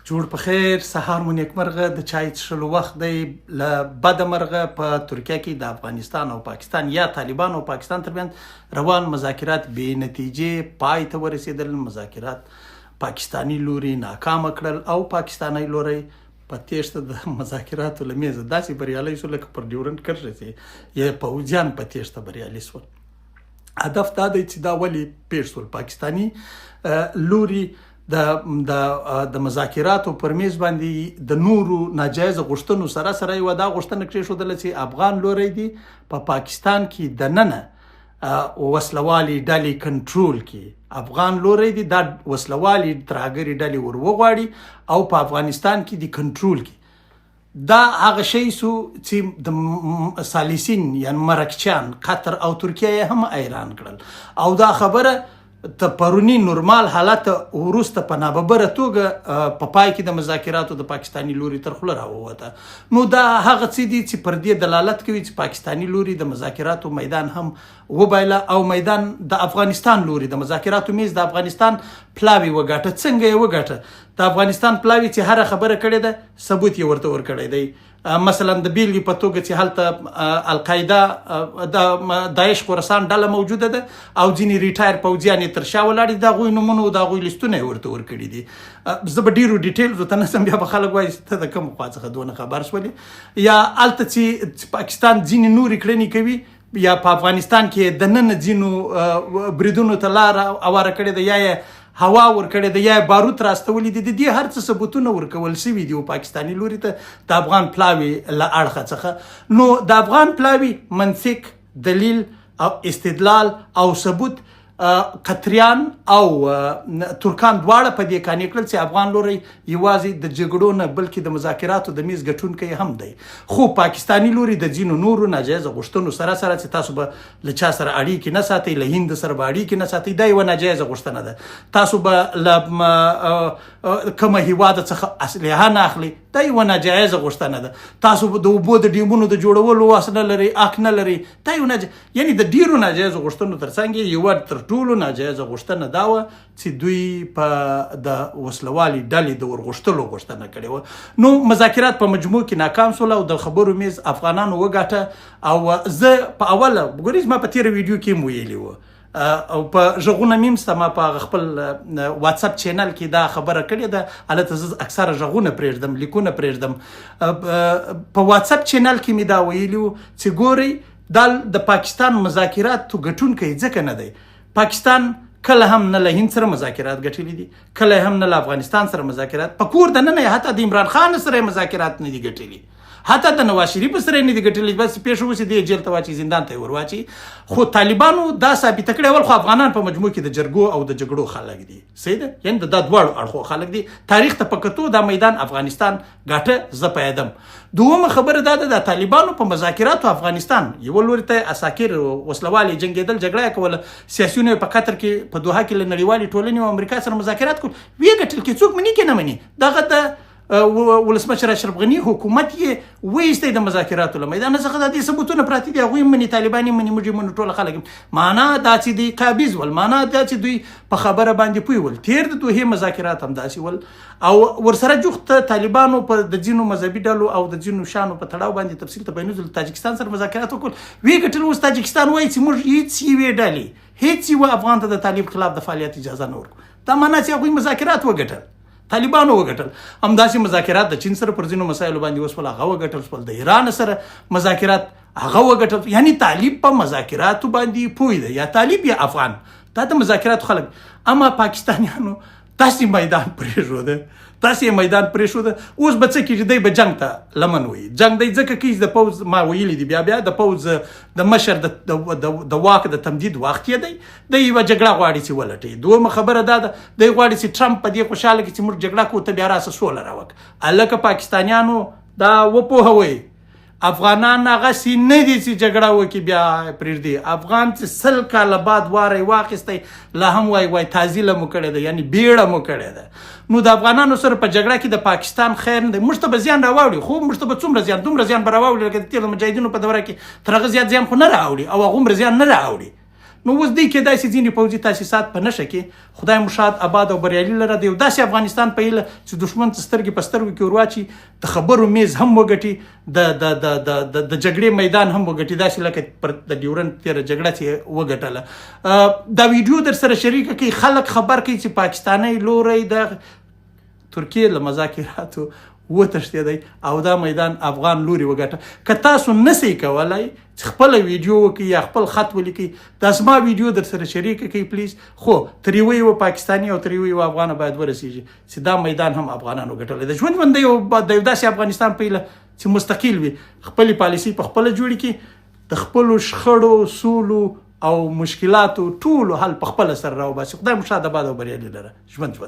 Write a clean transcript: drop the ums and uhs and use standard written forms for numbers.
جوړ په خیر سهار مو نیکمرغه د چای څښلو وخت دی له بده مرغه په ترکیه کې د افغانستان او پاکستان یا طالبان او پاکستان ترمنځ روان مذاکرات بې نتیجې پای ته ورسېدل. مذاکرات پاکستانی لوري ناکامه کړل او پاکستانی لوري په تیښته د مذاکراتو له میزه داسې بریالی شو لکه پر ډیورنډ کرښه چې یا پوځیان په تیښته بریالي شول. هدف دا دی چې دا ولې پیښ شول. پاکستانی لوري د مذاکراتو پر میز باندې د نورو ناجایزه غوښتنو سره سره یوه دا غوښتنه کېښودله چې افغان لوری دی په پاکستان کې دننه وسلوالې ډلې کنټرول کړي. افغان لوری دی دا وسلوالې ترهګرې ډلې ور وغواړي او په افغانستان کې دی کنټرول کړي. دا هغه شی سو چې د سالسین یعنی مرکچیان قطر او ترکیه هم ایران کړل او دا خبره ته پرونی نورمال حالت وروسته په ناببره توګه په پای کې د مذاکراتو د پاکستانی لوري تر خوله راووته. نو دا هغه څه دي چې پر دې دلالت کوي چې پاکستانی لوري د مذاکراتو میدان هم وبایله او میدان د افغانستان لوري د مذاکراتو میز د افغانستان پلاوی وګاټه. څنګه یې وګاټه؟ د افغانستان پلاوی چې هر خبره کړې ده ثبوت یې ورته ورکړی دی. مثلا د بیلګې په توګه چې هلته القاعده د داعش خراسان ډله موجوده ده او ځینې ریټایر پوځیان یې تر شا ولاړ دي. د هغوی نومونه د هغوی لیستونه یې ورته ورکړي دي. زه به ډېرو ډیټیلزو ته نسم، بیا به خلک وایي ته د کوم خوا څخه دونه خبر شولې. یا هلته چې پاکستان ځینې نورې کړنې کوي یا په افغانستان کې دننه ځینو بریدونو ته لاره هواره کړې ده یا یې هوا ورکړې ده یا باروت راستولي دي. د دې هر څه ثبوتونه ورکول شوي دي پاکستانی لوري ته د افغان پلاوي له اړخه څخه. نو د افغان پلاوي منطق، دلیل او استدلال او ثبوت قطریان او ترکان دواړه په دې قانع کړل چې افغان لوري یوازې د جګړو نه بلکې د مذاکراتو د میز ګټونکی هم دی. خو پاکستانی لوري د ځینو نورو ناجایزه غوښتنو سره سره چې تاسو به له چا سره اړیکې نه ساتئ، له هند سره به اړیکې نه ساتئ، دا یوه ناجایزه غوښتنه ده. تاسو به له کومه هیواده څخه اسلحه نه اخلئ، دا یوه ناجایزه غوښتنه ده. تاسو به د اوبو د ډیمونو د جوړولو واس نه لرئ، حق نه لرئ، دا یو یعنی د ډیرو ناجایزه غوښتنو ترڅنګ یوه تر ټولو ناجایزه غوښتنه دا وه چې دوی په د وسلوالې ډلې د ورغوښتلو غوښتنه کړې وه. نو مذاکرات په مجموع کې ناکام شول او د خبرو میز افغانانو وګاټه. او زه په اوله ګورئ ما په تېره ویډیو کې هم ویلي وه او په غږونه مې هم ما په خپل واتساپ چینل کې دا خبره کړې ده. هلته زه اکثره غږونه پرېږدم، لیکونه پرېږدم. په واتساپ چینل کې مې دا ویلي وو چې ګورئ دا د پاکستان مذاکراتو ګټونکی ځکه نه دی. پاکستان کله هم نه له هند سره مذاکرات ګټلي دي، کله هم نه له افغانستان سره مذاکرات، په کور دننه حتی د عمران خان سره مذاکرات نه دي ګټلي، حتی د نواز شریف سره نه دي ګټلي. بس پیښه وشي دی جیل ته واچي، زندان ته ور واچي. خو طالبانو دا ثابته کړې ول خو افغانان په مجموع کې د جرګو او د جګړو خلک دي. صحیح ده؟ یعنی د دا دواړو اړخو خلک دي. تاریخ ته په کتو دا میدان افغانستان ګاټه زه پوهېدم. دومه خبره دا ده د طالبانو په مذاکراتو افغانستان یوه لوري ته اساکر وسلوالې جنګېدل، جګړه یې کوله، سیاسیونو په قطر کې په دوحه کې له نړیوالې ټولنې او امریکا سره مذاکرات کول، ویې ګټل کې څوک مني کې نه مني. دغه د ولسمشر اشرف غني حکومت یې وایستی د مذاکراتو له میدان څخه. د دې ثبوتونه پراته دي، هغوی مني، طالبان یې مني، موږ یې منو، ټول خلک. معنا دا چې دوی قابض ول، معنا دا چې دوی په خبره باندې پوه ول. تېر د دوحې مذاکرات هم داسې ول او ورسره جوخت طالبانو په د ځینو مذهبي ډلو او د ځینو شانو په تړاو باندې تفصیل ته بینوزل تاجکستان سره مذاکرات وکړل. ویې ګټل اوس تاجکستان وایي چې موږ هېڅ یوې ډلې هېڅ یوه افغان ته د طالب خلاف د فعالیت اجازه نه ورکړو. دا معنا چې هغوی مذاکرات وګټل، طالبانو وګټل. همداسې مذاکرات د چین سره پر ځینو مسایلو باندې وشول، هغه وګټل شول. د ایران سره مذاکرات هغه وګټل. یعنی طالب په مذاکراتو باندې پوه دی، یا طالب یا افغان، دا د مذاکراتو خلک. اما پاکستانیانو تاسې میدان پرېښوده، تاسې میدان پرېښوده. اوس به څه کېږي؟ دی به جنګ ته لمن وایي. جنګ دی ځکه کوي د پوځ، ما ویلي دي بیا د پوځ د مشر د واک د تمدید وخت یې دی. دی یوه جګړه غواړي چې ولټوي. دویمه خبره دا ده دی غواړي چې ټرمپ په دې خوشحاله کړي چې موږ جګړه کوو، ته بیا راسه سوله راوکړه. هلکه پاکستانیانو دا وپوهوئ، افغانان هغسې نه دي چې جګړه وکړي بیا پرېږدي. افغان چې 100 کاله بعد واری واخیستی، لا هم وایي تعزیله مو کړې ده، یعنی بیړه مو کړې ده. نو د افغانانو سره په جګړه کې د پاکستان خیر نه دی. موږ ته به زیان راواوړي، خو موږ ته به څومره زیان؟ دومره زیان به راواوړي لکه د تېر د مجاهدینو په دوره کې. تر هغه زیات زیان خو نه راوړي او هغومره زیان نه راوړي. نو اوس دی کې داسې ځینې پوځي تاسیسات په نشه کې خدای مو شاد آباد او بریالي لره د یو داسې افغانستان په هیله چې دښمن ته سترګې په سترګو کې ورواچي د خبرو میز هم وګټي د جګړې میدان هم وګټي داسې لکه پر د ډیورنډ تېره جګړه چې وګټله دا ویډیو در سره شریکه کوي خلک خبر کوي چې پاکستانی لوری د ترکیې له مذاکراتو وتښتېدی او دا میدان افغان لوري وګټه که تاسو نسئ کولی چې خپله ویډیو وکړئ یا خپل خط ولیکئ دا زما ویډیو در سره شریکه کړئ پلیز خو تر یوه پاکستاني او تر یوه افغانه باید ورسیږي چې دا میدان هم افغانانو ګټلی د ژوند د یو داسې افغانستان په هیله چې مستقل وي خپلې پالیسۍ په خپله جوړې کړي د خپلو شخړو سولو او مشکلاتو ټولو حل په خپله سره راوباسي خدای مو شاد آباد او بریالي لره ژوند